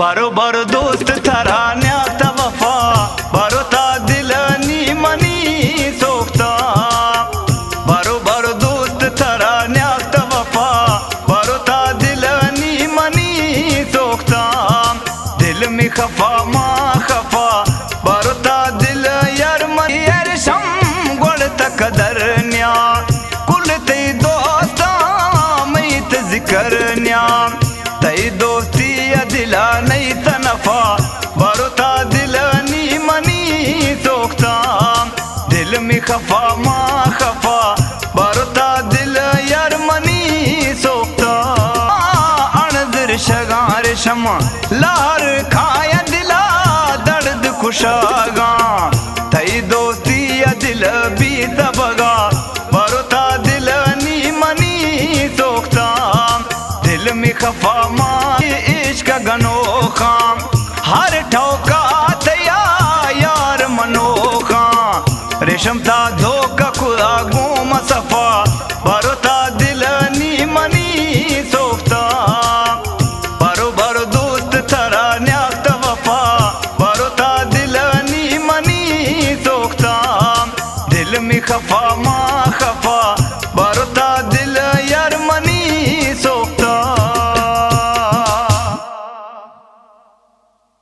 बरोबर दोस्त थराण्यात वफा बरोता दिलनी मनी सोखता बरोबर दोस्त थराण्यात वफा बरोता दिलनी मनी सोखता दिल में खफा मा खफा बरोता दिल यार मन यार शम गोड़ तक दरन्या कुल ते दोस्ता मैत जिकरन्या तई दोस्ती दिला नहीं तनफा बरोता दिलनी मनी सोखता दिल में खफा मा खफा बरोता दिल यार मनी सोखता अणजर शगार शमा लार खाया दिला दर्द खुशागा तई दोस्ती दिल भी दबगा बरोता दिलनी मनी सोखता दिल में खफा मा इश्क गनोखा हर ठोका तया यार मनोखा रेशम था धोखा खुदा गुम सफा बरोता दिलनी मनी सोखता बरोबर दोस्त थरा न्यात वफा बरोता दिलनी मनी सोखता दिल में खफा मा खफा